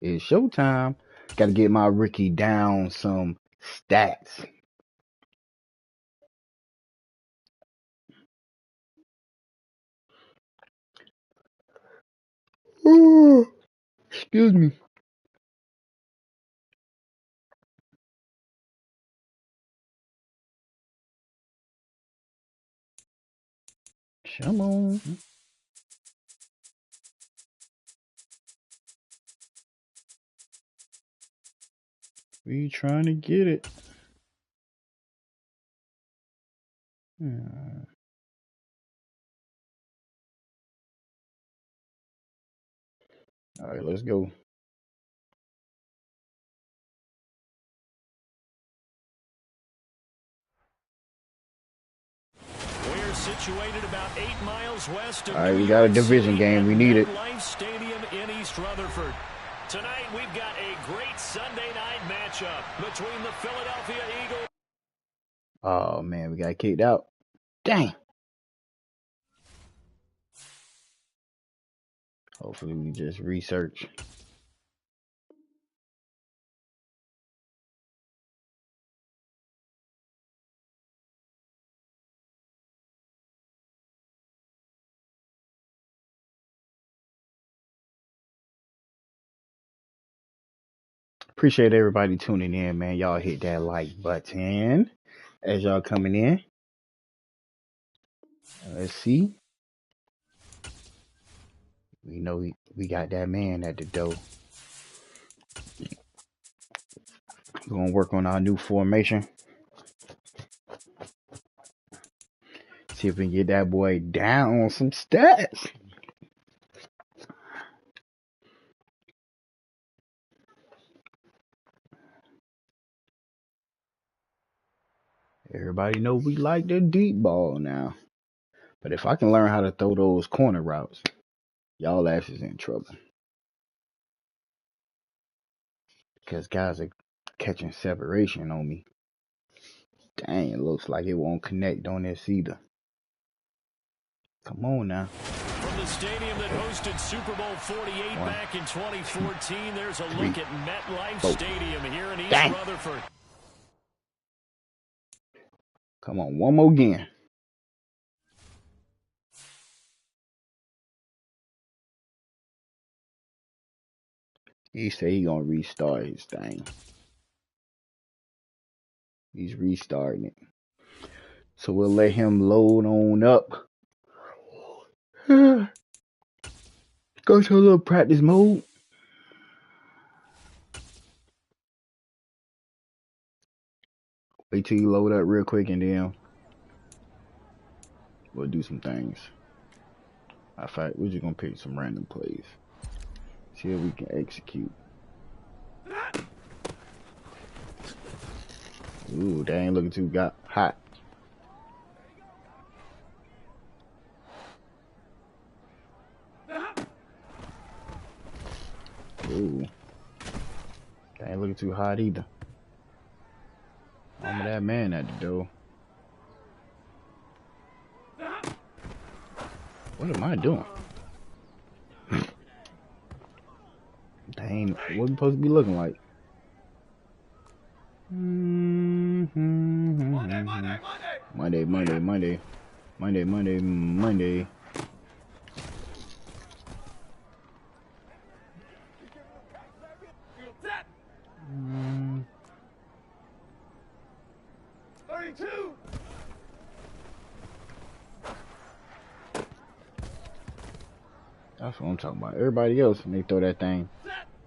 It's showtime. Gotta get my Ricky down some stats. Excuse me. Come on. We trying to get it. All right, let's go. We're situated about 8 miles west of All right, we got a division game. We need it. Life Stadium in East Rutherford. Tonight we've got a great Sunday night matchup between the Philadelphia Eagles. Oh man, we got kicked out. Dang. Hopefully we just research. Appreciate everybody tuning in, man. Y'all hit that like button as y'all coming in. Let's see. We know we got that man at the door. We're gonna work on our new formation. See if we can get that boy down on some stats. Everybody know we like the deep ball now. But if I can learn how to throw those corner routes, y'all asses in trouble. Because guys are catching separation on me. Dang, it looks like it won't connect on this either. Come on now. From the stadium that hosted Super Bowl 48 back in 2014, there's a look at MetLife Stadium here in East Rutherford. Come on, one more again. He said he gonna restart his thing. He's restarting it. So we'll let him load on up. Go to a little practice mode. Wait till you load up real quick and then we'll do some things. In fact, we're just gonna pick some random plays. See if we can execute. Ooh, that ain't looking too hot. Ooh. That ain't looking too hot either. I'm that man at the door. What am I doing? That ain't what we supposed to be looking like. Monday. That's what I'm talking about. Everybody else, when they throw that thing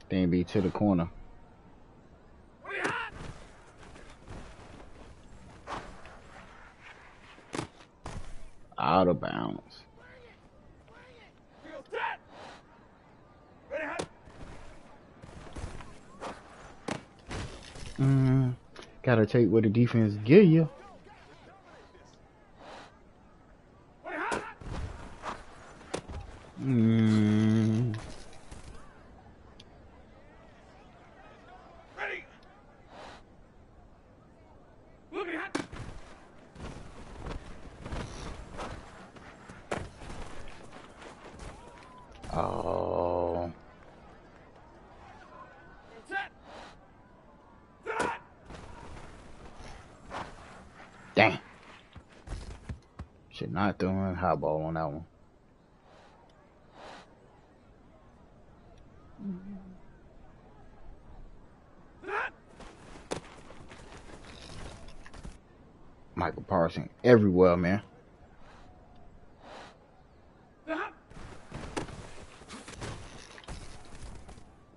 be to the corner. Out of bounds. Gotta take what the defense give you. Oh. Did not throw a high ball on that one. Michael Parsons everywhere, man.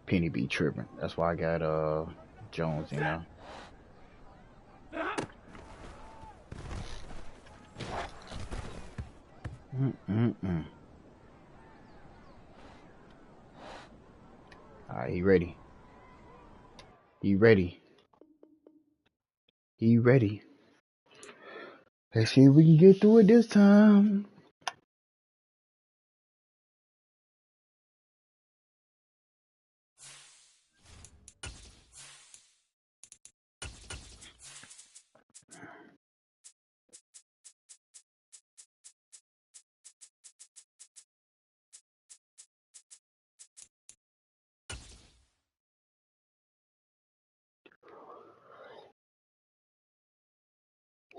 Penny be tripping. That's why I got Jones in there. Alright, he ready. He ready. He ready. Let's see if we can get through it this time.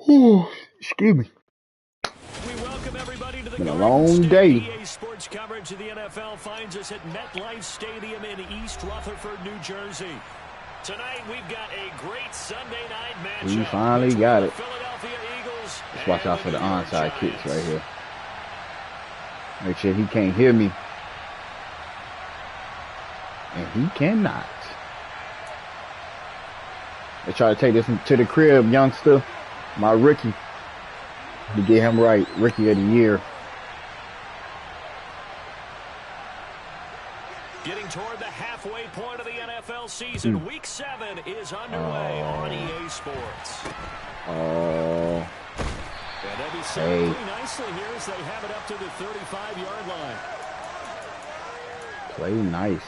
Whew, excuse me. We welcome everybody to the been a long day. EA Sports coverage of the NFL finds us at MetLife Stadium in East Rutherford, New Jersey. Tonight we've got a great Sunday night matchup. We finally got it. Philadelphia Eagles. Let's watch out for the onside kicks right here. Make sure he can't hear me. And he cannot. They try to take this to the crib, youngster. My rookie. To get him right. Rookie of the year. Getting toward the halfway point of the NFL season. Week 7 is underway on EA Sports. Oh. And they'll be set pretty nicely here as they have it up to the 35-yard line. Play nice.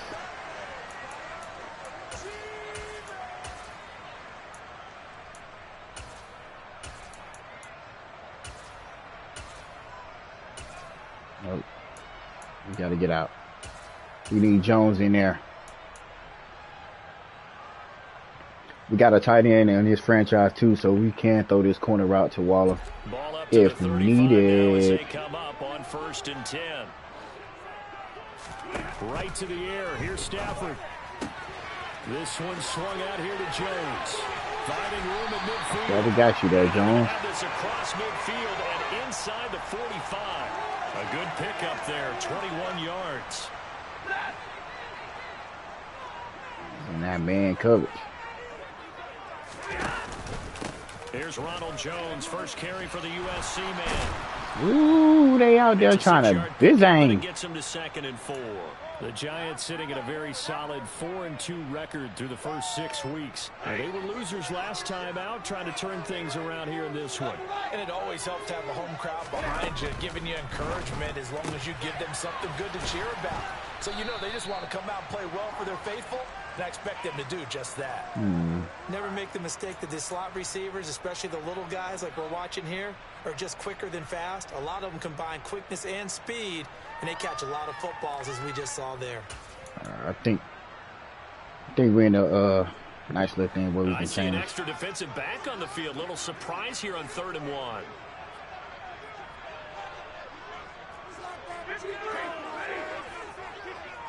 Nope. We got to get out. We need Jones in there. We got a tight end in this franchise too, so we can throw this corner route to Waller if needed. They come up on 1st and 10. Right to the air. Here's Stafford. This one swung out here to Jones. Finding room at midfield. Yeah, we got you there, Jones. This across midfield and inside the 45. A good pickup there, 21 yards. And that man coverage. Here's Ronald Jones, first carry for the USC man. Ooh, they out there trying to bizang. Gets him to 2nd and 4. The Giants sitting at a very solid 4-2 record through the first 6 weeks. And they were losers last time out, trying to turn things around here in this one. And it always helps to have the home crowd behind you, giving you encouragement as long as you give them something good to cheer about. So, you know, they just want to come out and play well for their faithful, and I expect them to do just that. Never make the mistake that the slot receivers, especially the little guys like we're watching here, are just quicker than fast. A lot of them combine quickness and speed, and they catch a lot of footballs, as we just saw there. I think we're in a nice little thing where we can I see an change. extra defensive back on the field. Little surprise here on 3rd and 1.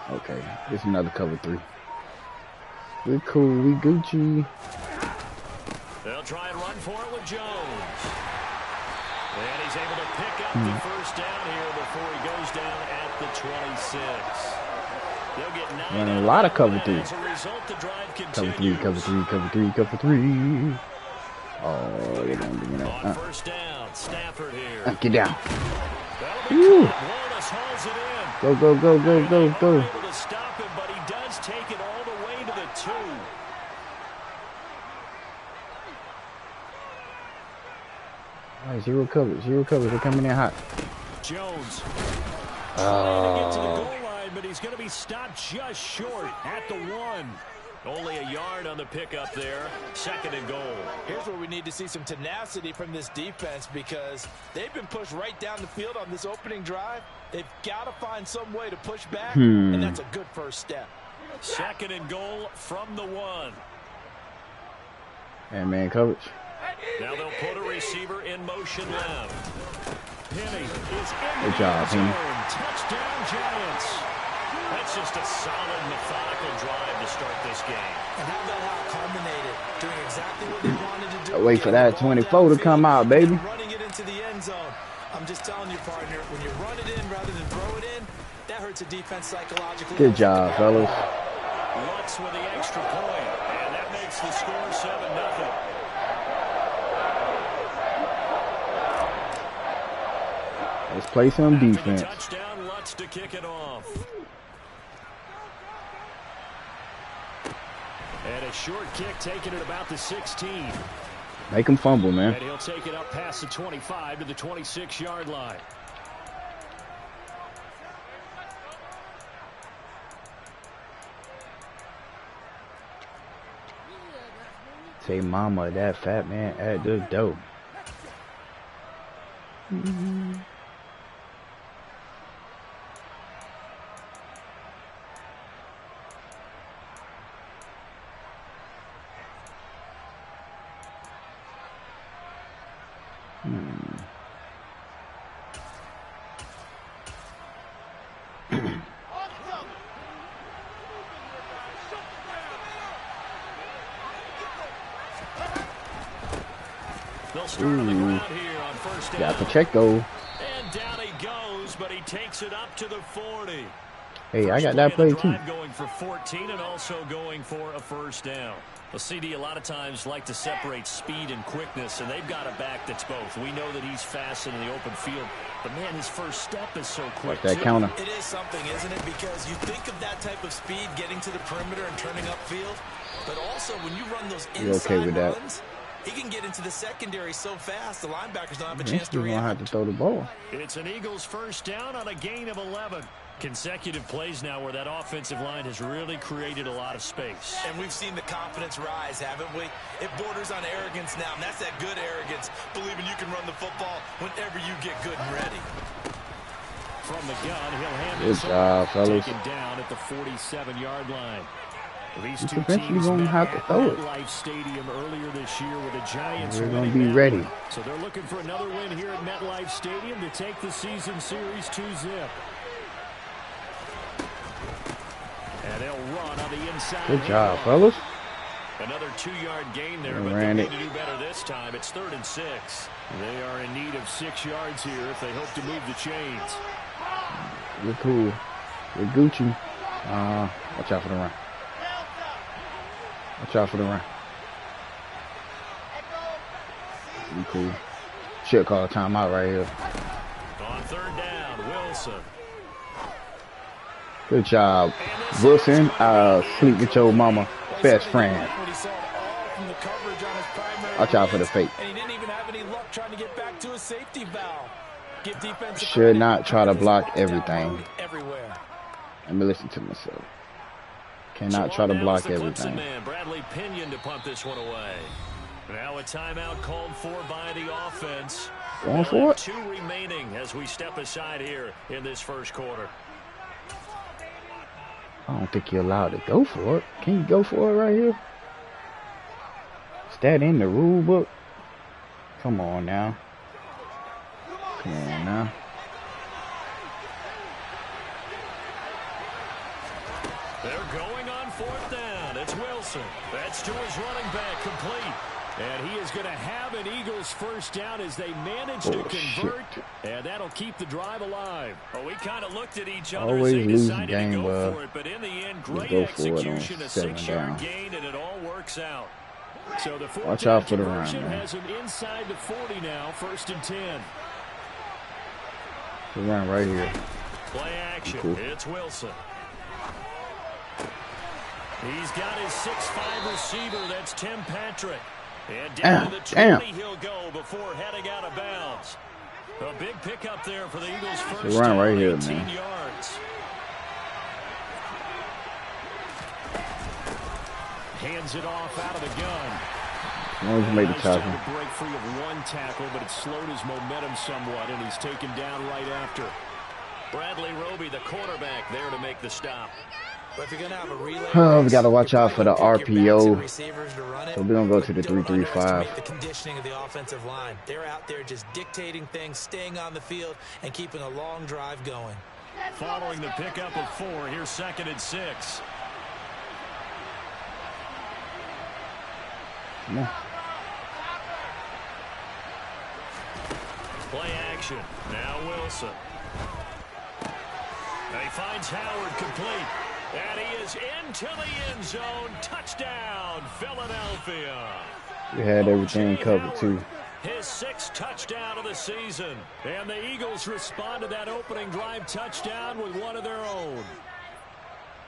Okay, this is another cover 3. We're cool, we Gucci. They'll try and run for it with Jones. And he's able to pick up the first down here before he goes down at the 26. They'll get 9 Running a lot of cover 3. As a result, the drive Cover 3, continues. cover 3, cover 3, cover 3. Oh, they're going to bring it On up. first down, Stafford here. Get down. That'll be Woo. caught. Wallace hauls it in. Go, go, go, go, go, go. Able to stop him, but he does take it all the way to the 2. All right, zero coverage, zero coverage. They're coming in hot. Jones trying to get to the goal line, but he's going to be stopped just short at the 1. Only a yard on the pickup there. 2nd and goal. Here's where we need to see some tenacity from this defense because they've been pushed right down the field on this opening drive. They've got to find some way to push back, and that's a good first step. 2nd and goal from the 1. And man coverage. Now they'll put a receiver in motion left. Penny is in Good job, Penny. Touchdown, Giants. That's just a solid, methodical drive to start this game. And how about how it culminated? Doing exactly what they wanted to do. Wait for that 24 to come out, baby. Running it into the end zone. I'm just telling you, partner, when you run it in rather than throw it in, that hurts a defense psychologically. Good job, fellas. Lutz with the extra point, and that makes the score 7-0. Let's play some defense. Touchdown, Lutz to kick it off. And a short kick taken at about the 16. Make him fumble, man. And he'll take it up past the 25 to the 26-yard line. Say mama, that fat man at the door. They'll start on the ground here on first down. Got Pacheco. And down he goes, but he takes it up to the 40. Hey, I got that play too. Going for 14 and also going for a first down. Well, CD, a lot of times like to separate speed and quickness, and they've got a back that's both. We know that he's fast in the open field, but man, his first step is so quick. Like that counter. It is something, isn't it? Because you think of that type of speed getting to the perimeter and turning upfield, but also when you run those inside runs, he can get into the secondary so fast, the linebackers don't have a chance to react. Have to throw the ball. It's an Eagles first down on a gain of 11. Consecutive plays now where that offensive line has really created a lot of space. And we've seen the confidence rise, haven't we? It borders on arrogance now, and that's that good arrogance, believing you can run the football whenever you get good and ready. From the gun, he'll hand Good job, fellas. taken down at the 47-yard line. These two Eventually teams gonna have to throw it. MetLife Stadium earlier this year with the Giants. We're gonna be ready. So they're looking for another win here at MetLife Stadium to take the season series 2-0. And they'll run on the inside. Good job, fellas. Another 2-yard gain there, They but ran they it. need to do better this time. It's 3rd and 6. They are in need of 6 yards here if they hope to move the chains. We're cool. We're Gucci. Watch out for the run. Watch out for the run. We cool. Should call a timeout right here. On 3rd down, Wilson. Good job, Wilson. Sleep with your mama, best friend. Watch out for the fake. And he didn't even have any luck trying to get back to a safety valve. Give defense Should not try to block everything. Everywhere. Let me listen to myself. Cannot try to block everything. Man, Bradley Pinion to punt this one away. Now a timeout called for by the offense. Going for it? 2 remaining as we step aside here in this first quarter. I don't think you're allowed to go for it. Can you go for it right here? Is that in the rule book? Come on now. Come on now. They're going on 4th down. It's Wilson. That's to his running back, complete. And he is going to have an Eagles first down as they manage to convert. Shit. And that'll keep the drive alive. Well, we kind of looked at each other Always as they lose the decided game, to go for it. But in the end, great execution, a 6-yard gain, and it all works out. So the Watch out for the run, man. has him inside the 40 now, 1st and 10. The run right here. Play action. Cool. It's Wilson. He's got his 6'5 receiver. That's Tim Patrick. And down to the 20 he'll go before heading out of bounds. A big pickup there for the Eagles first run down, right here, 18 man. yards. Hands it off out of the gun. As long as you make the tackle. To break free of 1 tackle, but it slowed his momentum somewhat, and he's taken down right after. Bradley Roby, the quarterback, there to make the stop. But if you're going to have a relay Oh, we race, got to watch out for the RPO. Receivers to run it, So we're going to go to the don't 3-3-5. underestimate the conditioning of the offensive line. They're out there just dictating things, staying on the field, and keeping a long drive going. Following the pickup of 4, here's 2nd and 6. Come on. Play action. Now Wilson. And he finds Howard complete. And he is into the end zone. Touchdown, Philadelphia. We had everything covered, too. His 6th touchdown of the season. And the Eagles respond to that opening drive touchdown with one of their own.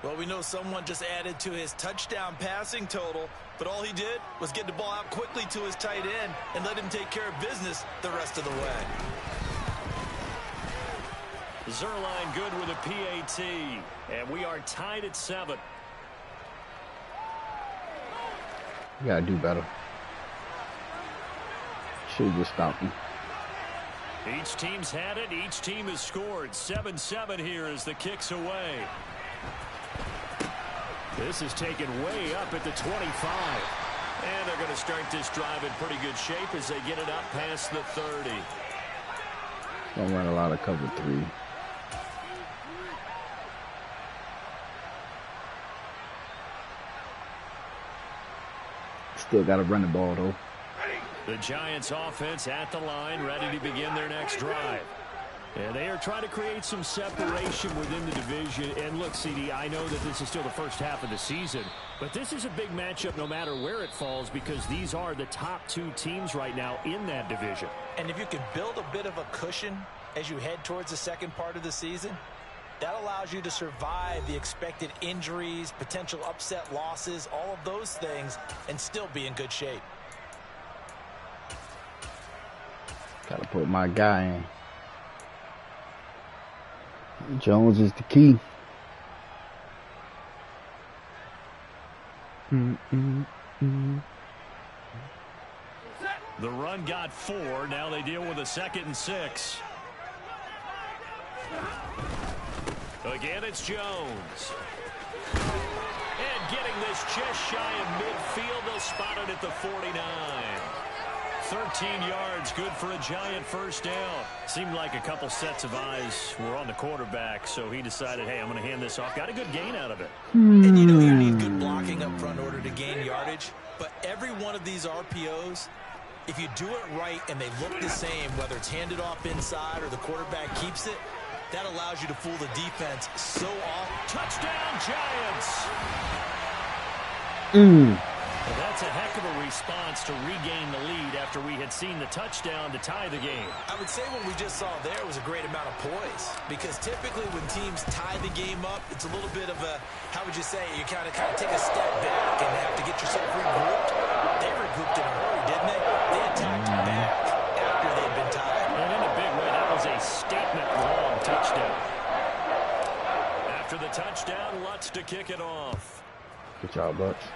Well, we know someone just added to his touchdown passing total, but all he did was get the ball out quickly to his tight end and let him take care of business the rest of the way. Zerline good with a PAT, and we are tied at 7. We got to do better. Should have just stopped him. Each team's had it. Each team has scored. 7-7 here as the kick's away. This is taken way up at the 25. And they're going to start this drive in pretty good shape as they get it up past the 30. Don't run a lot of cover 3. Still got to run the ball, though. The Giants offense at the line, ready to begin their next drive. And they are trying to create some separation within the division. And look, CD, I know that this is still the first half of the season, but this is a big matchup no matter where it falls because these are the top 2 teams right now in that division. And if you can build a bit of a cushion as you head towards the second part of the season, that allows you to survive the expected injuries, potential upset losses, all of those things, and still be in good shape. Got to put my guy in. Jones is the key. The run got 4. Now they deal with a 2nd and 6. Again, it's Jones. And getting this just shy of midfield. They'll spot it at the 49. 13 yards, good for a Giant first down. Seemed like a couple sets of eyes were on the quarterback, so he decided, hey, I'm going to hand this off. Got a good gain out of it. And you know you need good blocking up front in order to gain yardage, but every one of these RPOs, if you do it right and they look the same, whether it's handed off inside or the quarterback keeps it, that allows you to fool the defense so often. Touchdown, Giants! Well, that's a heck of a response to regain the lead after we had seen the touchdown to tie the game. I would say what we just saw there was a great amount of poise, because typically when teams tie the game up, it's a little bit of a, how would you say, you kind of take a step back and have to get yourself regrouped. They regrouped in a hurry, didn't they? They attacked back after they'd been tied. And in a big way, that was a statement-long touchdown. After the touchdown, Lutz to kick it off. Good job, Bucks.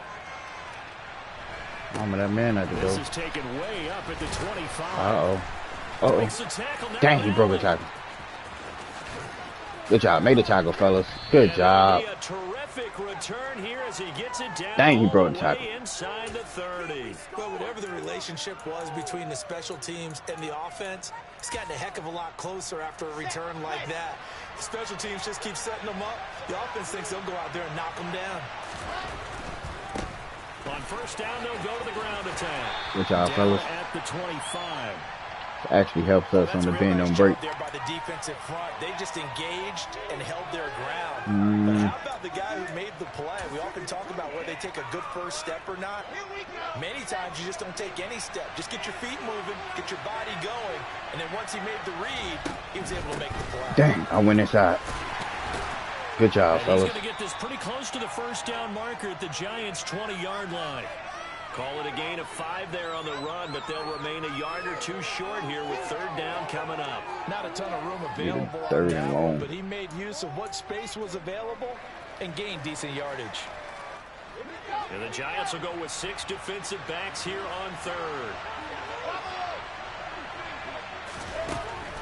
That man at the door. This is taken way up at the 25. Uh-oh. Dang, he broke a tackle. Good job. Made the tackle, fellas. Good job. A terrific return here as he gets it down. Dang, he broke the tackle. Inside the 30. Well, whatever the relationship was between the special teams and the offense, it's gotten a heck of a lot closer after a return like that. The special teams just keep setting them up. The offense thinks they'll go out there and knock them down. On first down, they'll go to the ground attack. Good job, fellas. At the 25. It actually helps us on the bend on break. There by the defensive front. They just engaged and held their ground. But how about the guy who made the play? We often talk about whether they take a good first step or not. Many times you just don't take any step. Just get your feet moving, get your body going, and then once he made the read, he was able to make the play. Dang, I went inside. Good job, fellas. He's going to get this pretty close to the first down marker at the Giants' 20-yard line. Call it a gain of 5 there on the run, but they'll remain a yard or two short here with third down coming up. Not a ton of room available third on and that long. one, but he made use of what space was available and gained decent yardage. And the Giants will go with 6 defensive backs here on third.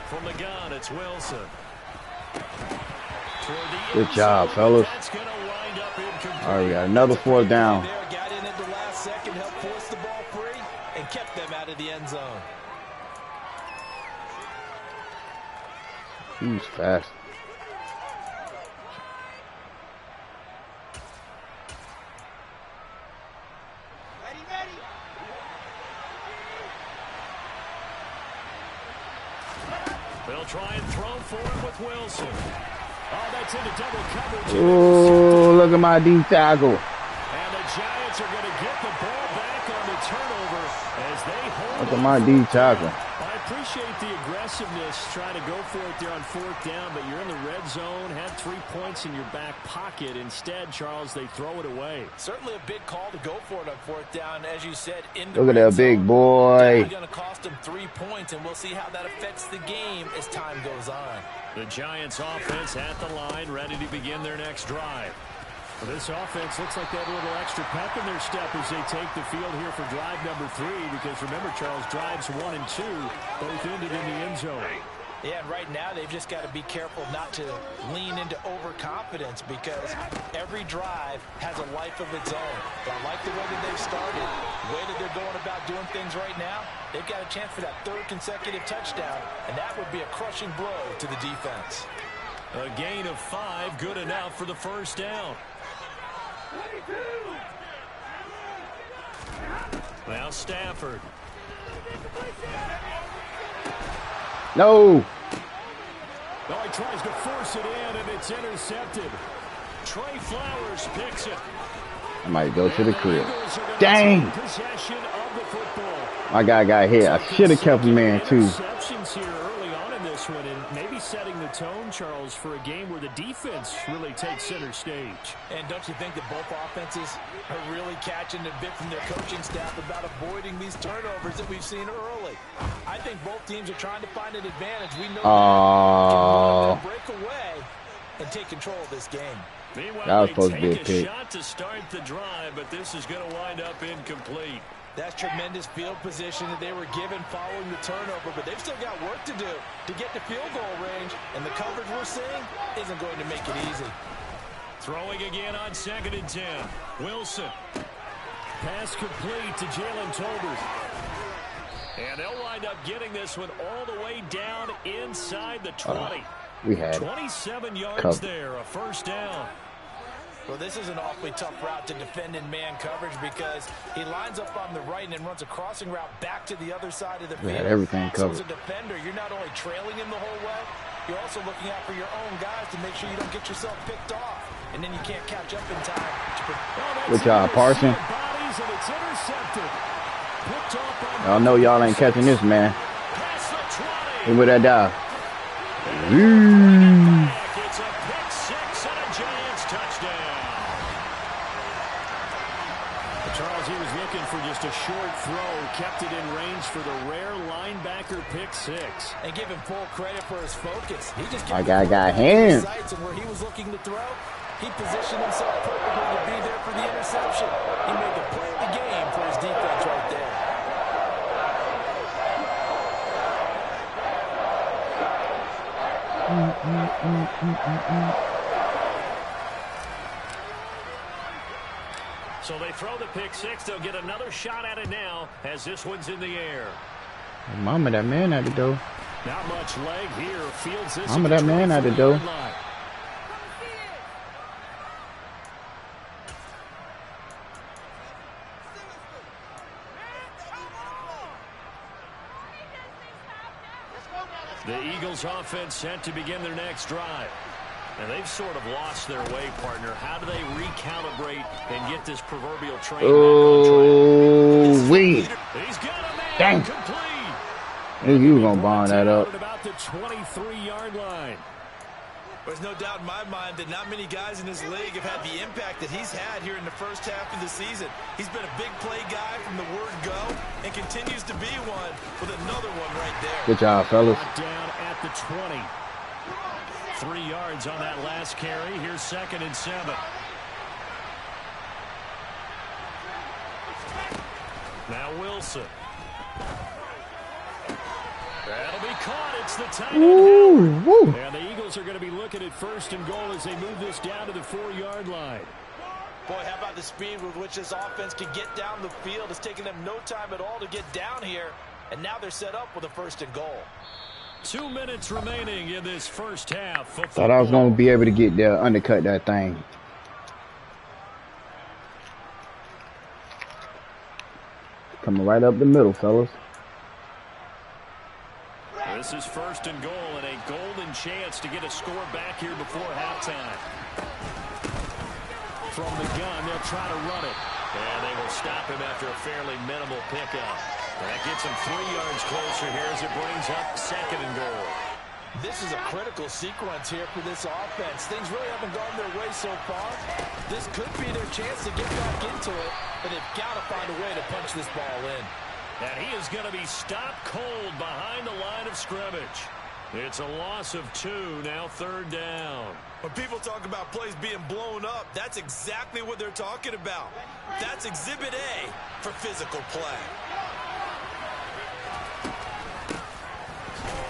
From the gun, it's Wilson. Good job, fellas. That's going to wind wind up incomplete. All right, we got another 4th down. Got in at the last second, helped force the ball free, and kept them out of the end zone. He's fast. They'll try and throw for it with Wilson. Oh, that's into double coverage. Oh, look at my D tackle. And the Giants are going to get the ball back on the turnover as they hold. Look at my D tackle. I appreciate the aggressiveness trying to go for it there on 4th down, but you're in the red zone, had 3 points in your back pocket. Instead, Charles, they throw it away. Certainly a big call to go for it on 4th down, as you said. Look at that big boy. Going to cost them 3 points, and we'll see how that affects the game as time goes on. The Giants offense at the line, ready to begin their next drive. This offense looks like they have a little extra pep in their step as they take the field here for drive number 3, because remember, Charles, drives 1 and 2 both ended in the end zone. Yeah, and right now they've just got to be careful not to lean into overconfidence, because every drive has a life of its own. But I like the way that they've started, the way that they're going about doing things right now. They've got a chance for that 3rd consecutive touchdown, and that would be a crushing blow to the defense. A gain of 5, good enough for the 1st down. Now Stafford. No. Oh, he tries to force it in, and it's intercepted. Trey Flowers picks it. I might go to the crib. Dang. Possession of the football. My guy got hit. I should have kept him in, too. Interceptions here early on in this one, and maybe setting the tone, Charles, for a game where the defense really takes center stage. And don't you think that both offenses are really catching a bit from their coaching staff about avoiding these turnovers that we've seen early? I think both teams are trying to find an advantage. We know that break away and take control of this game. Meanwhile, that was supposed to be a pick. pick. Shot to start the drive, but this is going to wind up incomplete. That's tremendous field position that they were given following the turnover, but they've still got work to do to get to field goal range, and the coverage we're seeing isn't going to make it easy. Throwing again on 2nd and 10. Wilson. Pass complete to Jalen Tolbert. And they'll wind up getting this one all the way down inside the 20. We had 27 yards there, a 1st down. Well, this is an awfully tough route to defend in man coverage, because he lines up on the right and then runs a crossing route back to the other side of the field. We had everything covered. So as a defender, you're not only trailing him the whole way, you're also looking out for your own guys to make sure you don't get yourself picked off, and then you can't catch up in time. Good job, Parson. Y'all know y'all ain't catching this, man. Look where that dive. It's a pick 6 and a Giants touchdown. Charles, he was looking for just a short throw, kept it in range for the rare linebacker pick 6. And give him full credit for his focus. He just My guy got hands. And where he was looking to throw, he positioned himself perfectly to be there for the interception. He made the play of the game for his defense right there. So they throw the pick 6. They'll get another shot at it now as this one's in the air. Mama, that man at the door. Not much leg here. Fields this. Mama, that man at the door. The Eagles offense set to begin their next drive. And they've sort of lost their way, partner. How do they recalibrate and get this proverbial train back on track? He's got a man. Dang. Complete. Knew you was going to bomb that up. At about the 23-yard line. There's no doubt in my mind that not many guys in this league have had the impact that he's had here in the first half of the season. He's been a big play guy from the word go and continues to be one with another one right there. Good job, fellas. Down at the 20. 3 yards on that last carry. Here's 2nd and 7. Now Wilson. That'll be caught. It's the tight end. And the Eagles are going to be looking at 1st and goal as they move this down to the 4-yard line. Boy, how about the speed with which this offense can get down the field? It's taking them no time at all to get down here, and now they're set up with a 1st and goal. 2 minutes remaining in this first half. Thought I was going to be able to get there, undercut that thing. Coming right up the middle, fellas. This is 1st and goal and a golden chance to get a score back here before halftime. From the gun, they'll try to run it. And they will stop him after a fairly minimal pickup. That gets him 3 yards closer here as it brings up 2nd and goal. This is a critical sequence here for this offense. Things really haven't gone their way so far. This could be their chance to get back into it, but they've got to find a way to punch this ball in. And he is going to be stopped cold behind the line of scrimmage. It's a loss of 2, now 3rd down. When people talk about plays being blown up, that's exactly what they're talking about. That's Exhibit A for physical play.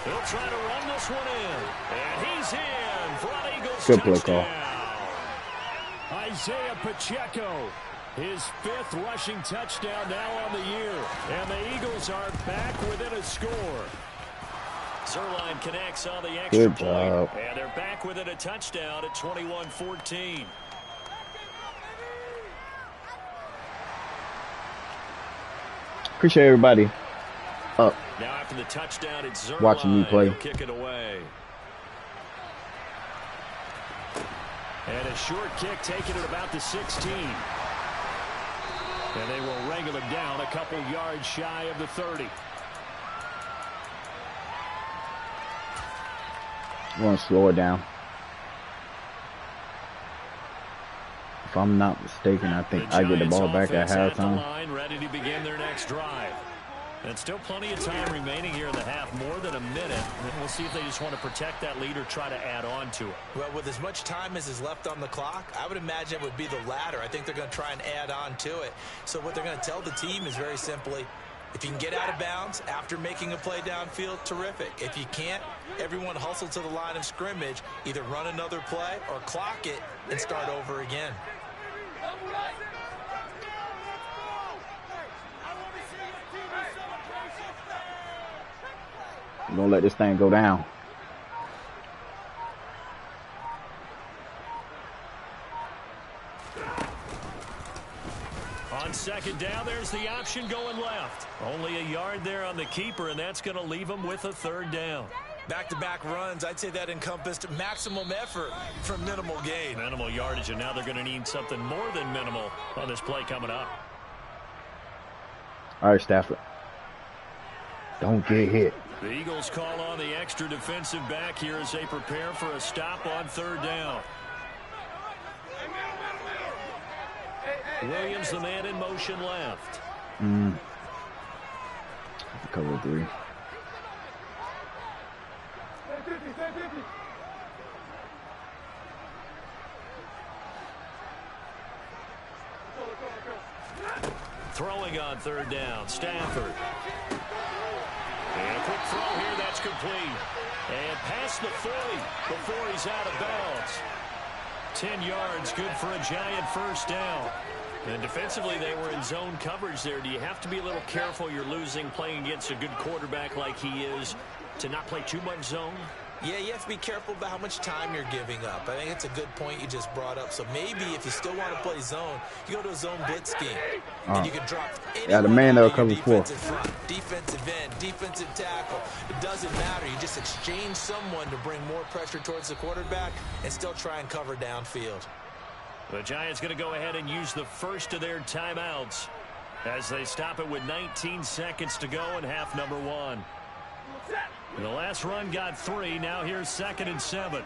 He'll try to run this one in. And he's in for an Eagles Good play touchdown. call. Isaiah Pacheco, his 5th rushing touchdown now on the year. And the Eagles are back within a score. Zerline connects on the extra Good point. job. And they're back within a touchdown at 21-14. Appreciate everybody up Now after the touchdown, it's Zerline. watching me play. He'll kick it away. And a short kick taken at about the 16. And they will wrangle it down a couple yards shy of the 30. I'm going to slow it down. If I'm not mistaken, I think I get the ball back at halftime. Line, ready to begin their next drive. And still plenty of time remaining here in the half, more than a minute. And we'll see if they just want to protect that lead or try to add on to it. Well, with as much time as is left on the clock, I would imagine it would be the latter. I think they're going to try and add on to it. So what they're going to tell the team is very simply, if you can get out of bounds after making a play downfield, terrific. If you can't, everyone hustle to the line of scrimmage, either run another play or clock it and start over again. I'm going to let this thing go down. On 2nd down, there's the option going left. Only a yard there on the keeper, and that's going to leave them with a 3rd down. Back-to-back runs, I'd say that encompassed maximum effort for minimal gain. Minimal yardage, and now they're going to need something more than minimal on this play coming up. All right, Stafford. Don't get hit. The Eagles call on the extra defensive back here as they prepare for a stop on 3rd down. Williams, the man in motion left. Cover 3. Throwing on 3rd down, Stafford. And a quick throw here, that's complete. And past the 40 before he's out of bounds. 10 yards, good for a giant 1st down. And defensively, they were in zone coverage there. Do you have to be a little careful? You're losing, playing against a good quarterback like he is, to not play too much zone? Yeah, you have to be careful about how much time you're giving up. I think it's a good point you just brought up. So maybe if you still want to play zone, you go to a zone blitz scheme. And you can drop the man that'll cover 4. Defensive end, defensive tackle. It doesn't matter. You just exchange someone to bring more pressure towards the quarterback and still try and cover downfield. The Giants going to go ahead and use the first of their timeouts as they stop it with 19 seconds to go in half number 1. The last run got 3. Now here's 2nd and 7.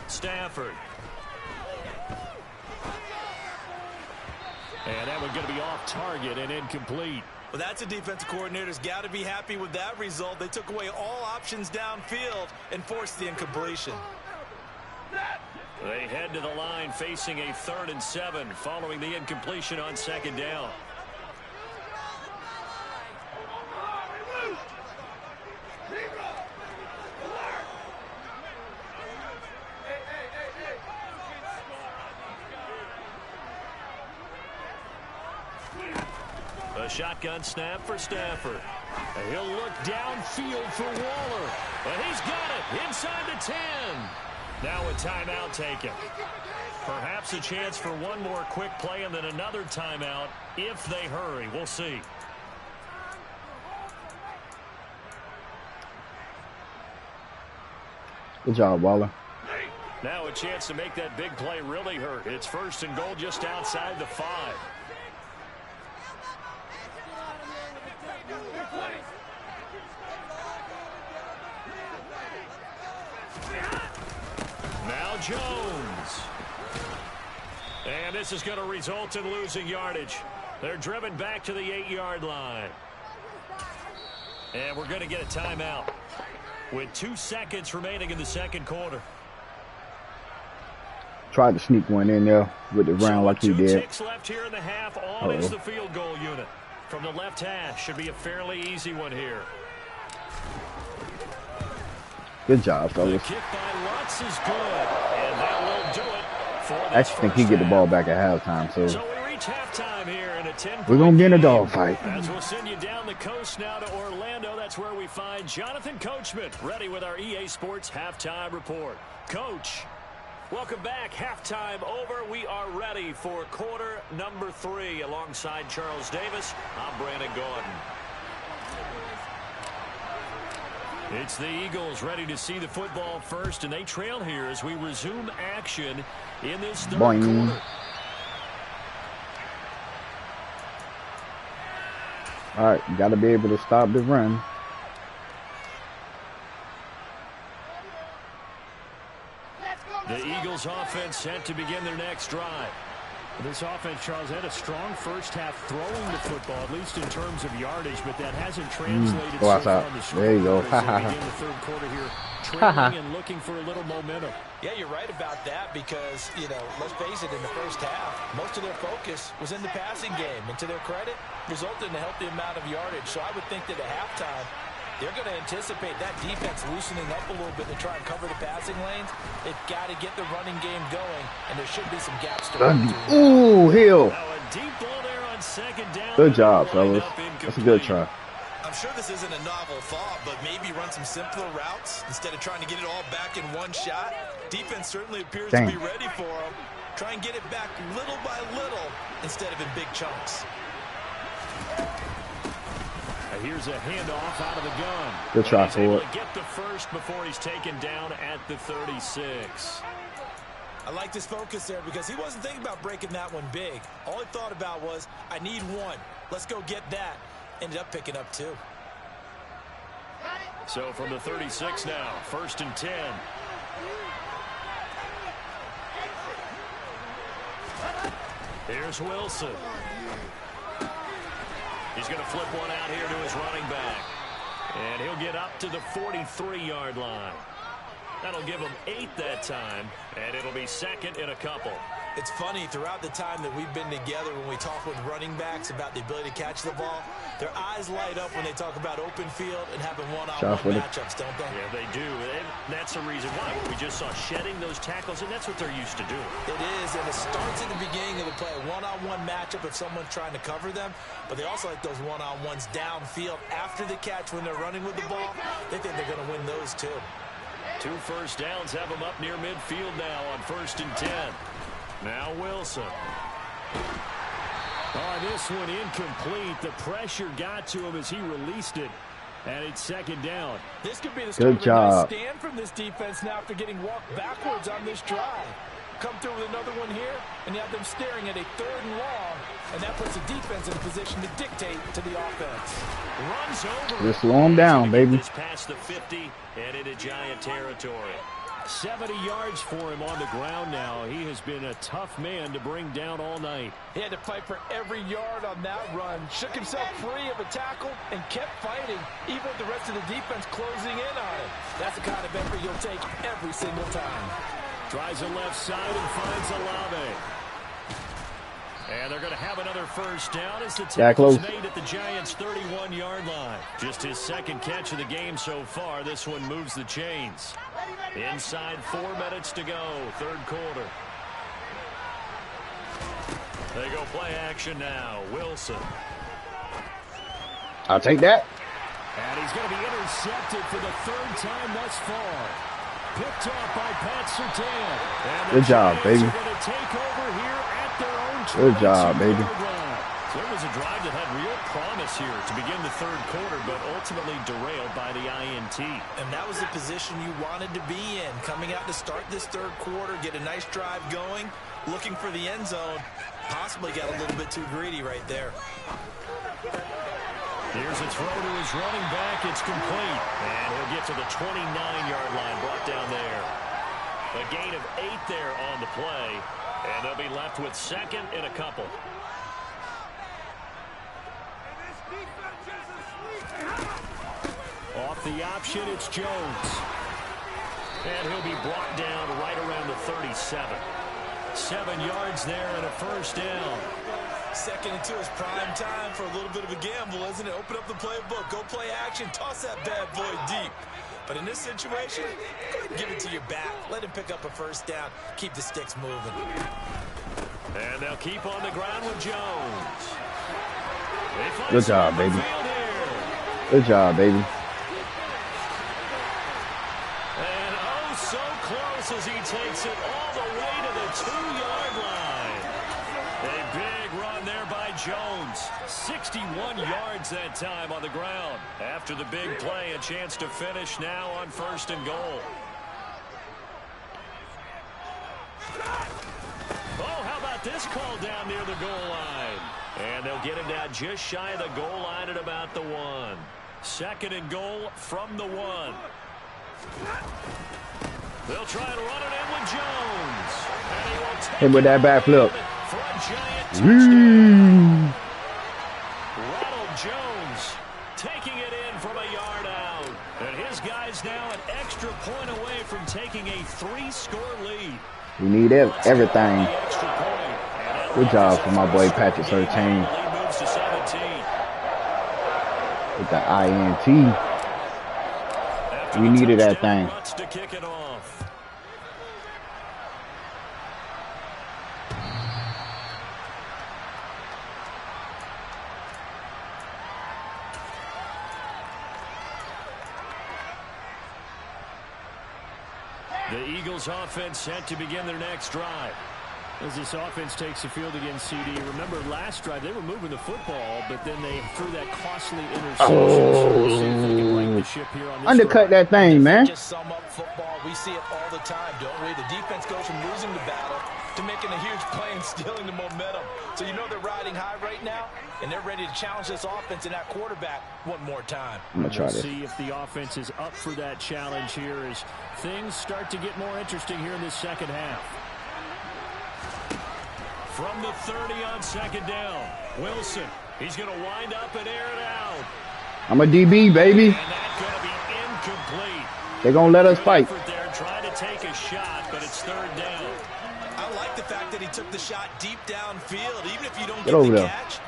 Stafford. And that one's going to be off target and incomplete. Well, that's a defensive coordinator's got to be happy with that result. They took away all options downfield and forced the incompletion. They head to the line facing a 3rd and 7 following the incompletion on 2nd down. A shotgun snap for Stafford. And he'll look downfield for Waller. And he's got it inside the 10. Now a timeout taken. Perhaps a chance for one more quick play and then another timeout if they hurry. We'll see. Good job, Waller. Now a chance to make that big play really hurt. It's 1st and goal just outside the 5. Now Jones. And this is going to result in losing yardage. They're driven back to the 8-yard line. And we're going to get a timeout with 2 seconds remaining in the 2nd quarter. Tried to sneak one in there with the round like he did. 2 ticks left here in the half. All is the field goal unit. From the left hash. Should be a fairly easy one here. Good job, fellas. The kick by Lutz is good. And that will do it for this I actually think he get the ball back at halftime, so we reach halftime here in a 10-point we're going to get in a game. dogfight. As we'll send you down the coast now to Orlando. That's where we find Jonathan Coachman ready with our EA Sports Halftime Report. Coach, welcome back. Halftime over. We are ready for quarter number 3. Alongside Charles Davis, I'm Brandon Gordon. It's the Eagles ready to see the football first, and they trail here as we resume action in this 3rd quarter. All right, you got to be able to stop the run. The Eagles offense set to begin their next drive. This offense, Charles, had a strong first half throwing the football, at least in terms of yardage, but that hasn't translated so far on the score. There you go. Begin the 3rd quarter here, trailing and looking for a little momentum. Yeah, you're right about that because, you know, let's face it, in the first half, most of their focus was in the passing game. And to their credit, resulted in a healthy amount of yardage. So I would think that at halftime, they're going to anticipate that defense loosening up a little bit to try and cover the passing lanes. They've got to get the running game going, and there should be some gaps to run through. Ooh, Hill. Now a deep ball there on 2nd down. Good job, fellas. That's a good try. I'm sure this isn't a novel thought, but maybe run some simpler routes instead of trying to get it all back in one shot. Defense certainly appears to be ready for them. Try and get it back little by little instead of in big chunks. Here's a handoff out of the gun. Good try for it. Get the first before he's taken down at the 36. I like this focus there because he wasn't thinking about breaking that one big. All he thought about was, I need one. Let's go get that. Ended up picking up 2. So from the 36 now, 1st and 10. Here's Wilson. He's going to flip one out here to his running back. And he'll get up to the 43-yard line. That'll give him 8 that time, and it'll be 2nd and a couple. It's funny, throughout the time that we've been together, when we talk with running backs about the ability to catch the ball, their eyes light up when they talk about open field and having one-on-one matchups, don't they? Yeah, they do. And that's the reason why. We just saw shedding those tackles, and that's what they're used to doing. It is, and it starts at the beginning of the play. A one-on-one matchup if someone's trying to cover them, but they also like those one-on-ones downfield after the catch when they're running with the ball. They think they're going to win those too. 2 first downs have them up near midfield now on 1st and 10. Now Wilson. This one incomplete. The pressure got to him as he released it. And it's 2nd down. This could be the start of a nice stand from this defense now after getting walked backwards on this drive. Come through with another one here, and you have them staring at a 3rd and long, and that puts the defense in a position to dictate to the offense. Runs over. Just slow him down, baby. Past the 50 and into Giant territory. 70 yards for him on the ground now. He has been a tough man to bring down all night. He had to fight for every yard on that run. Shook himself free of a tackle and kept fighting, even with the rest of the defense closing in on him. That's the kind of effort you'll take every single time. Tries the left side and finds Olave. And they're going to have another first down as the tackle's made at the Giants' 31-yard line. Just his second catch of the game so far. This one moves the chains. Inside 4 minutes to go, third quarter. They go play action now. Wilson. I'll take that. And he's going to be intercepted for the 3rd time thus far. Picked off by Pat Surtain. Good job, baby. Going to take over here at their own. Good job, baby. So it was a drive that had real promise here to begin the third quarter, but ultimately derailed by the INT. And that was the position you wanted to be in. Coming out to start this third quarter, get a nice drive going, looking for the end zone. Possibly got a little bit too greedy right there. Here's a throw to his running back. It's complete. And he'll get to the 29-yard line, brought down there. A gain of 8 there on the play. And they'll be left with second and a couple. Off the option, it's Jones. And he'll be brought down right around the 37. 7 yards there and a first down. Second and 2 is prime time for a little bit of a gamble, isn't it? Open up the playbook, go play action, toss that bad boy deep. But in this situation, go ahead and give it to your back. Let him pick up a first down. Keep the sticks moving. And they'll keep on the ground with Jones. Good job, baby. Good job, baby. And oh, so close as he takes it all the way to the 2-yard line. A big run there by Jones. 61 yards that time on the ground. After the big play, a chance to finish now on 1st and goal. Oh, how about this call down near the goal line? And they'll get him down just shy of the goal line at about the 1. 2nd and goal from the 1. They'll try to run it in with Jones. And he will take hit with that back flip. For a giant touchdown. Ronald Jones taking it in from a yard out. And his guy's now an extra point away from taking a 3-score lead. We need everything. Good job for my boy Patrick Surtain. With the INT. We needed that thing. To kick it off. The Eagles offense set to begin their next drive. As this offense takes the field against CD, remember last drive they were moving the football, but then they threw that costly interception. Undercut that thing, man. Just sum up football. We see it all the time, don't we? The defense goes from losing the battle to making a huge play and stealing the momentum. So you know they're riding high right now, and they're ready to challenge this offense and that quarterback one more time. I'm gonna try this. See if the offense is up for that challenge here as things start to get more interesting here in this second half. From the 30 on 2nd down, Wilson. He's going to wind up and air it out. I'm a DB, baby. And that's going to be incomplete. They're going to let us fight. They're trying to take a shot, but it's 3rd down. I like the fact that he took the shot deep downfield. Even if you don't get the there. catch,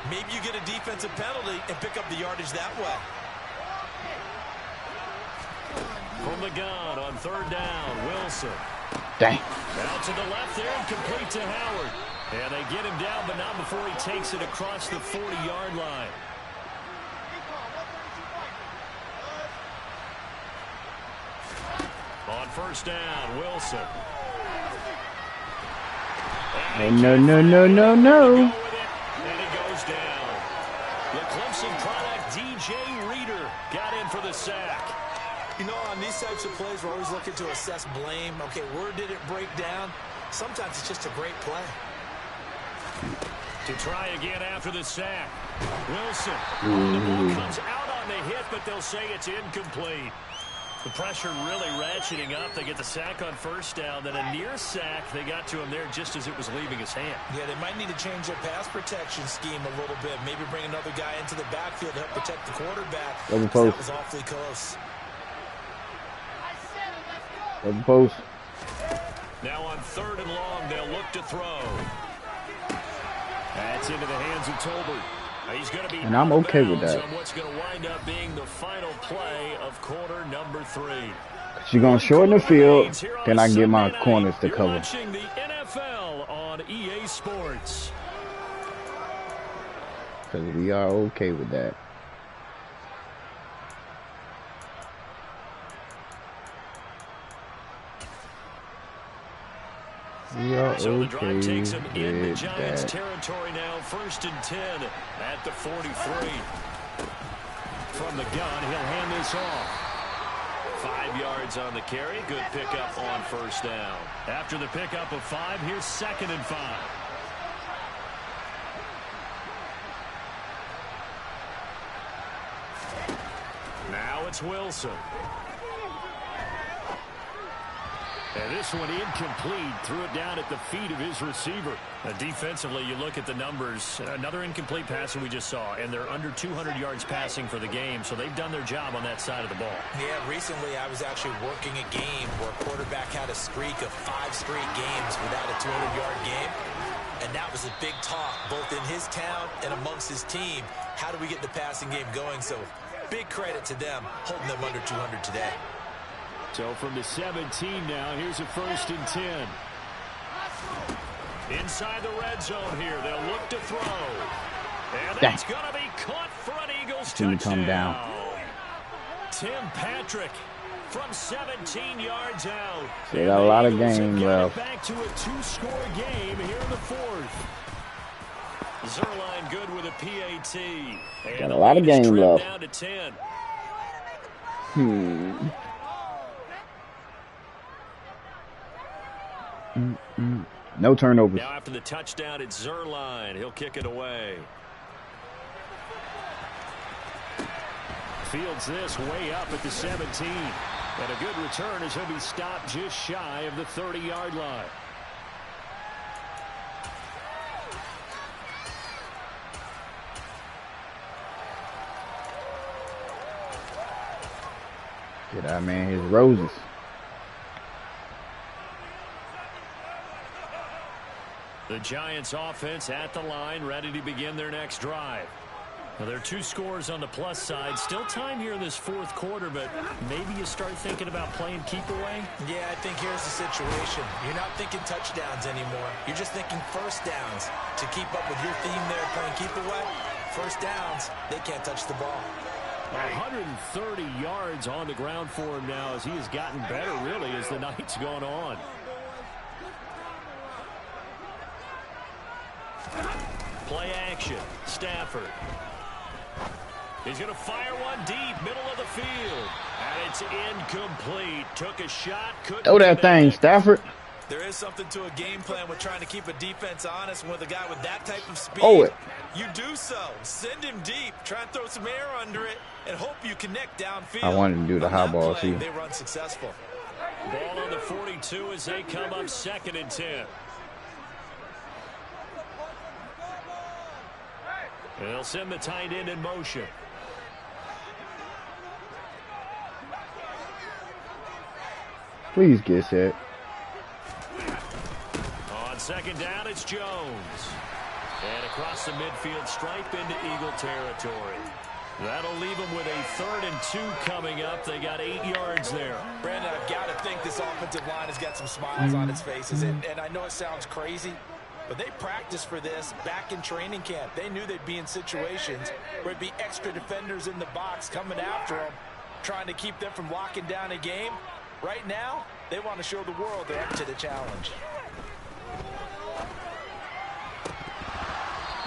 maybe you get a defensive penalty and pick up the yardage that way. From the gun on 3rd down, Wilson. Dang. Out to the left there and complete to Howard. And they get him down, but not before he takes it across the 40-yard line. On 1st down, Wilson. No, no, no, no, no. And he goes down. The Clemson product, DJ Reader, got in for the sack. You know, on these types of plays, we're always looking to assess blame. Okay, where did it break down? Sometimes it's just a great play. To try again after the sack. Wilson. The ball comes out on the hit, but they'll say it's incomplete. The pressure really ratcheting up. They get the sack on first down, then a near sack. They got to him there just as it was leaving his hand. Yeah, they might need to change their pass protection scheme a little bit. Maybe bring another guy into the backfield to help protect the quarterback. That was awfully close. Double post. Now on 3rd and long, they'll look to throw. That's into the hands of Tolbert. He's going to be and I'm okay with that. On what's going to wind up being the final play of quarter number 3. She's going to shorten the field. Can I get my corners to cover? Watching the NFL on EA Sports. Because we are okay with that. So the drive takes him into Giants territory now. 1st and 10 at the 43. From the gun, he'll hand this off. 5 yards on the carry. Good pickup on 1st down. After the pickup of 5, here's 2nd and 5. Now it's Wilson. And this one incomplete. Threw it down at the feet of his receiver. Defensively, you look at the numbers. Another incomplete pass that we just saw. And they're under 200 yards passing for the game. So they've done their job on that side of the ball. Yeah, recently I was actually working a game where a quarterback had a streak of 5 straight games without a 200-yard game. And that was a big talk, both in his town and amongst his team. How do we get the passing game going? So big credit to them, holding them under 200 today. So from the 17 now, here's a 1st and 10. Inside the red zone here, they'll look to throw. And that's going to be caught for an Eagles touchdown. Come down. Tim Patrick from 17 yards out. They got a lot of game left. Back to a 2-score game here in the 4th. Zerline good with a PAT. And got a lot of game left. Down to 10. No turnovers. Now after the touchdown, it's Zerline. He'll kick it away. Fields this way up at the 17. And a good return as he'll be stopped just shy of the 30-yard line. Get that man his roses. The Giants offense at the line, ready to begin their next drive. Now, there are 2 scores on the plus side. Still time here in this 4th quarter, but maybe you start thinking about playing keep away? Yeah, I think here's the situation. You're not thinking touchdowns anymore. You're just thinking 1st downs. To keep up with your theme there, playing keep away, 1st downs, they can't touch the ball. 130 yards on the ground for him now as he has gotten better, really, as the night's gone on. Play action. Stafford. He's going to fire one deep, middle of the field. And it's incomplete. Took a shot. Couldn't throw that thing, Stafford. There is something to a game plan with trying to keep a defense honest. With a guy with that type of speed, you do so. Send him deep. Try and throw some air under it and hope you connect downfield. I wanted to do the high ball, too. They run successful. Ball on the 42 as they come up 2nd and 10. They'll send the tight end in motion. Please get set. On 2nd down, it's Jones. And across the midfield stripe into Eagle territory. That'll leave them with a 3rd and 2 coming up. They got 8 yards there. Brandon, I've got to think this offensive line has got some smiles on its faces. And I know it sounds crazy, but they practiced for this back in training camp. They knew they'd be in situations where it'd be extra defenders in the box coming after them, trying to keep them from locking down a game. Right now, they want to show the world they're up to the challenge.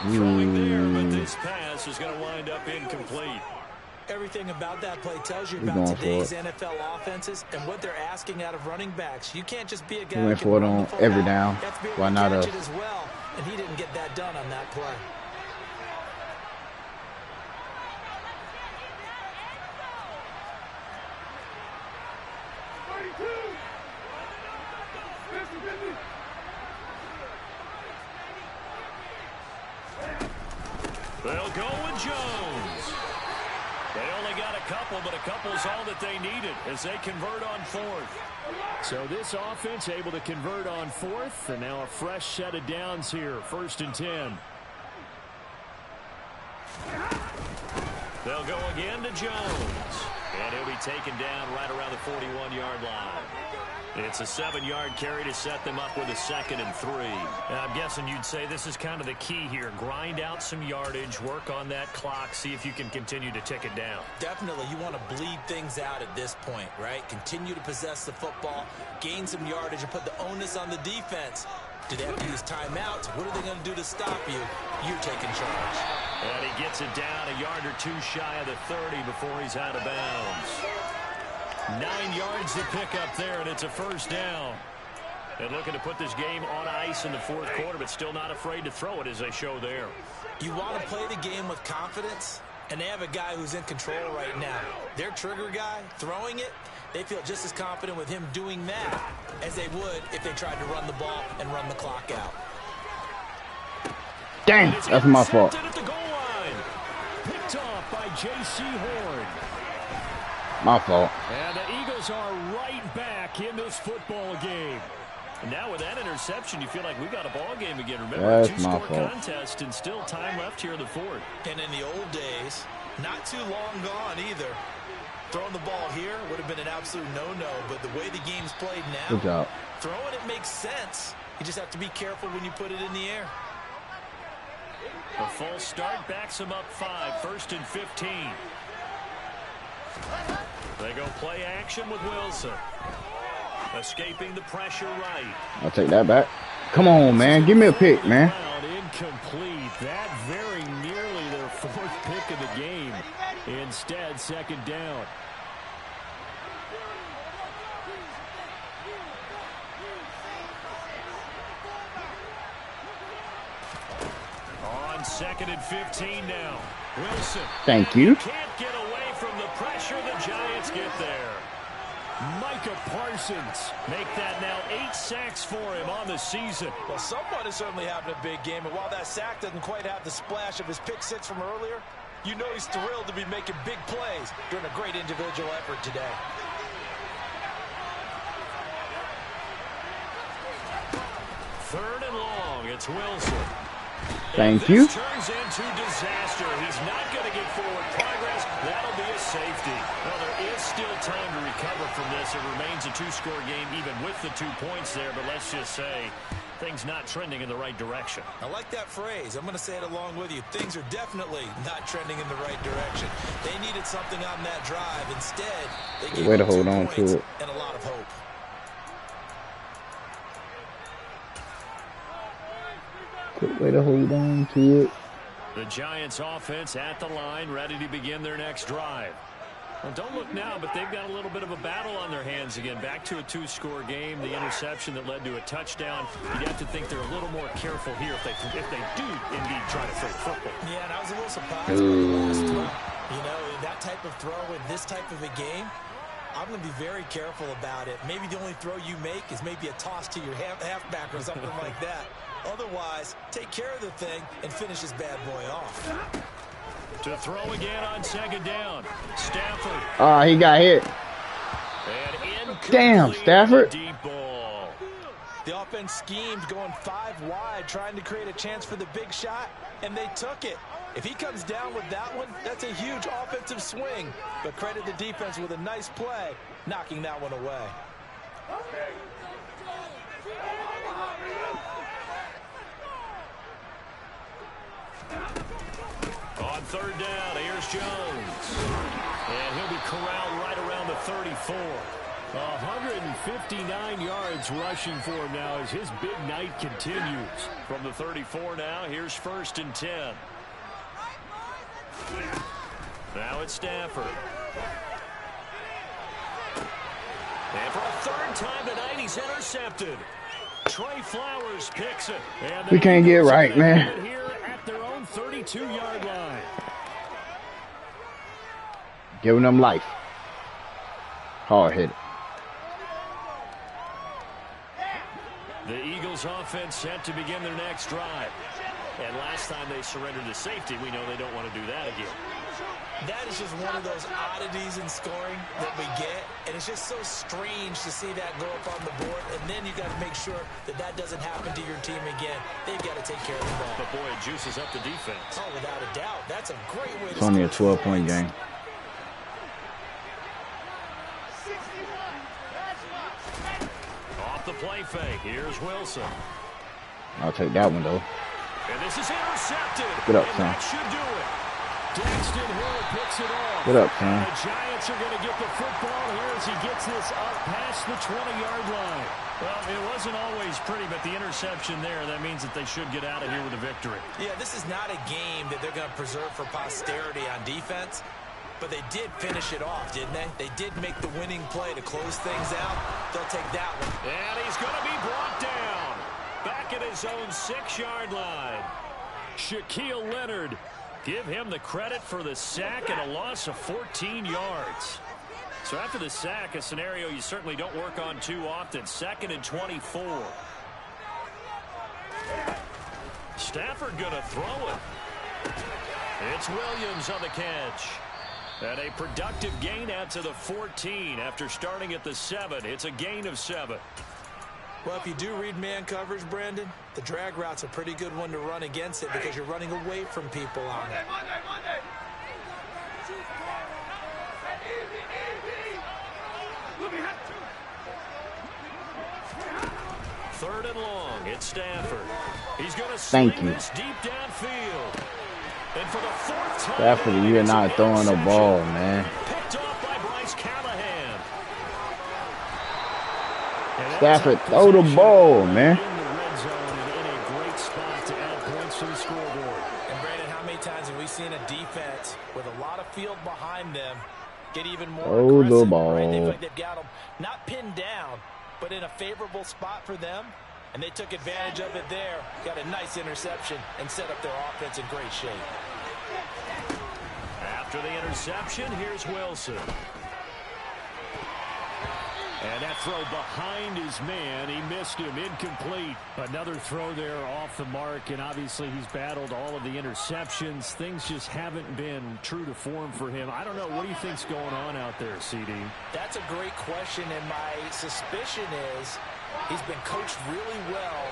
Throwing there, but this pass is going to wind up incomplete. Everything about that play tells you about today's NFL offenses and what they're asking out of running backs. You can't just be a guy who went for it on every down. Why not us? As well, and he didn't get that done on that play. They'll go with Jones. They only got a couple, but a couple's all that they needed as they convert on fourth. So this offense able to convert on fourth, and now a fresh set of downs here, 1st and 10. They'll go again to Jones, and he'll be taken down right around the 41-yard line. It's a 7-yard carry to set them up with a 2nd and 3. I'm guessing you'd say this is kind of the key here. Grind out some yardage, work on that clock, see if you can continue to tick it down. Definitely, you want to bleed things out at this point, right? Continue to possess the football, gain some yardage, and put the onus on the defense. Do they have to use timeouts? What are they going to do to stop you? You're taking charge. And he gets it down a yard or two shy of the 30 before he's out of bounds. 9 yards to pick up there, and it's a 1st down. And looking to put this game on ice in the 4th quarter, but still not afraid to throw it as they show there. You want to play the game with confidence, and they have a guy who's in control right now. Their trigger guy, throwing it, they feel just as confident with him doing that as they would if they tried to run the ball and run the clock out. Dang, that's my fault. At the goal line. Picked off by J.C. Horn. My fault. And the Eagles are right back in this football game. And now with that interception, you feel like we got a ball game again. Remember, that's my fault. Contest and still time left here in the 4th. And in the old days, not too long gone either. Throwing the ball here would have been an absolute no-no, but the way the game's played now, good job. Throwing it makes sense. You just have to be careful when you put it in the air. A false start backs them up 5, 1st and 15. They go play action with Wilson. Escaping the pressure right. I'll take that back. Come on, man. Give me a pick, man. Incomplete. That very nearly their 4th pick of the game. Instead, 2nd down. On 2nd and 15 now. Wilson. Thank you. Can't get away from the pressure. The Giants get there. Micah Parsons make that now 8 sacks for him on the season. Well, someone is certainly having a big game, and while that sack doesn't quite have the splash of his pick 6 from earlier, you know he's thrilled to be making big plays during a great individual effort today. Third and long, it's Wilson. Thank you. Turns into disaster. He's not going to get forward progress. That'll be a safety. Well, there is still time to recover from this. It remains a 2-score game even with the 2 points there, but let's just say things not trending in the right direction. I like that phrase. I'm going to say it along with you. Things are definitely not trending in the right direction. They needed something on that drive. Instead, they gave way to up 2 hold on points to it. and a lot of hope. Quick way to hold on to it. The Giants offense at the line, ready to begin their next drive. Well, don't look now, but they've got a little bit of a battle on their hands again. Back to a 2-score game. The interception that led to a touchdown. You'd have to think they're a little more careful here if they do indeed try to throw the football. Yeah, and I was a little surprised by the last throw. You know, that type of throw in this type of a game, I'm going to be very careful about it. Maybe the only throw you make is maybe a toss to your halfback or something like that. Otherwise, take care of the thing and finish this bad boy off. To throw again on 2nd down. Stafford. Ah, he got hit. Damn, Stafford. Deep ball. The offense schemed going 5 wide, trying to create a chance for the big shot, and they took it. If he comes down with that one, that's a huge offensive swing. But credit the defense with a nice play, knocking that one away. On 3rd down, here's Jones. And he'll be corralled right around the 34. 159 yards rushing for him now as his big night continues. From the 34 now, here's 1st and 10. Now it's Stafford. And for a 3rd time tonight, he's intercepted. Trey Flowers picks it. And We can't get right, man. Here at their own 32-yard line. Giving them life. Hard hit. The Eagles offense set to begin their next drive. And last time they surrendered to safety, we know they don't want to do that again. That is just one of those oddities in scoring that we get, and it's just so strange to see that go up on the board, and then you got to make sure that that doesn't happen to your team again. They've got to take care of the ball. But boy, it juices up the defense. Oh, without a doubt. That's a great way to It's only a 12-point game. Off the play fake, here's Wilson. I'll take that one, though. And this is intercepted. Get up, son. That should do it. Daxton Hill picks it off. What up, son? The Giants are going to get the football here as he gets this up past the 20-yard line. Well, it wasn't always pretty, but the interception there, that means that they should get out of here with a victory. Yeah, this is not a game that they're going to preserve for posterity on defense, but they did finish it off, didn't they? They did make the winning play to close things out. They'll take that one. And he's going to be brought down. Back at his own 6-yard line. Shaquille Leonard. Give him the credit for the sack and a loss of 14 yards. So after the sack, a scenario you certainly don't work on too often. 2nd and 24. Stafford going to throw it. It's Williams on the catch. And a productive gain out to the 14 after starting at the 7. It's a gain of 7. Well, if you do read man coverage, Brandon, the drag route's a pretty good one to run against it because you're running away from people on it. Third and long, it's Stafford. He's going to Thank sling you. this deep downfield. And for the 4th time, Stafford, you're not throwing the ball, man. Picked off by Bryce Callahan. Stafford, throw the ball, man. In the red zone and in a great spot to add points to the scoreboard. And Brandon, how many times have we seen a defense with a lot of field behind them get even more Throw the aggressive? ball. Right? They've got them not pinned down, but in a favorable spot for them, and they took advantage of it there. Got a nice interception and set up their offense in great shape. After the interception, here's Wilson. And that throw behind his man, he missed him, incomplete. Another throw there off the mark, and obviously he's battled all of the interceptions. Things just haven't been true to form for him. I don't know, what do you think's going on out there, CD? That's a great question, and my suspicion is he's been coached really well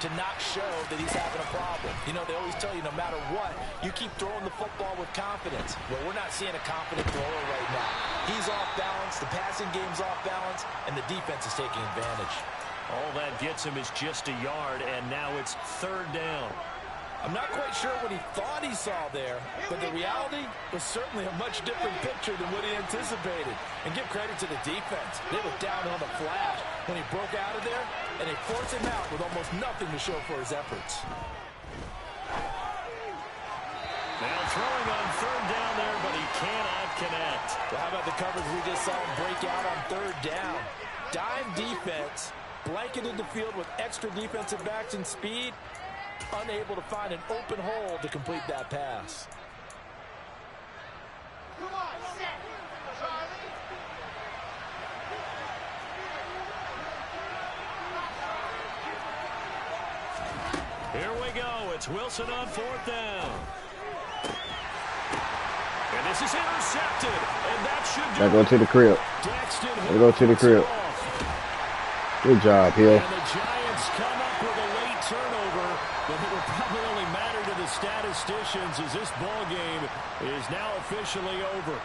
to not show that he's having a problem. You know, they always tell you no matter what, you keep throwing the football with confidence. Well, we're not seeing a confident thrower right now. He's off balance, the passing game's off balance, and the defense is taking advantage. All that gets him is just a yard, and now it's 3rd down. I'm not quite sure what he thought he saw there, but the reality was certainly a much different picture than what he anticipated. And give credit to the defense. They were down on the flash when he broke out of there, and they forced him out with almost nothing to show for his efforts. Now throwing on 3rd down there, but he cannot connect. Well, how about the coverage we just saw him break out on 3rd down? Dime defense, blanketed the field with extra defensive backs and speed, unable to find an open hole to complete that pass. Here we go. It's Wilson on 4th down. And this is intercepted. And that should do Gotta go to the crib. Gotta go to the crib. Good job, Hill. And the Giants come up with a late turnover, but it will probably only matter to the statisticians as this ball game is now officially over.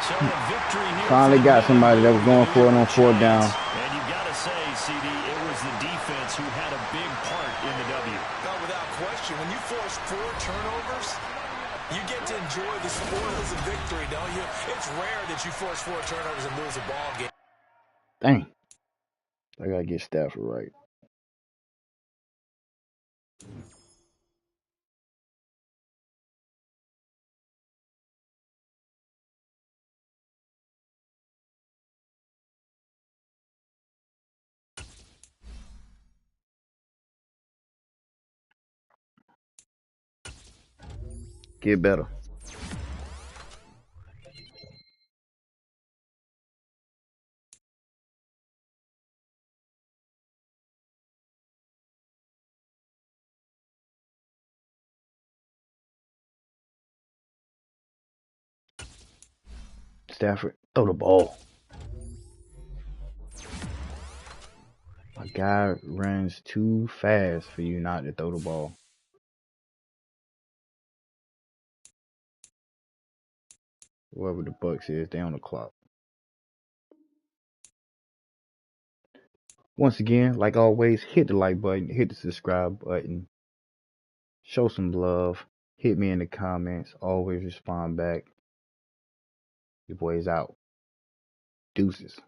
So a victory here. Finally got somebody that was going for it on 4th down. And you've got to say, CD, it was the defense who had a big part in the W. No, without question. When you force 4 turnovers, you get to enjoy the spoils of victory, don't you? It's rare that you force 4 turnovers and lose a ball game. Dang. I gotta get Stafford right. Get better. Stafford. Throw the ball. My guy runs too fast for you not to throw the ball. Whoever the Bucks is, they on the clock. Once again, like always, hit the like button, hit the subscribe button. Show some love. Hit me in the comments. Always respond back. Your boy's out. Deuces.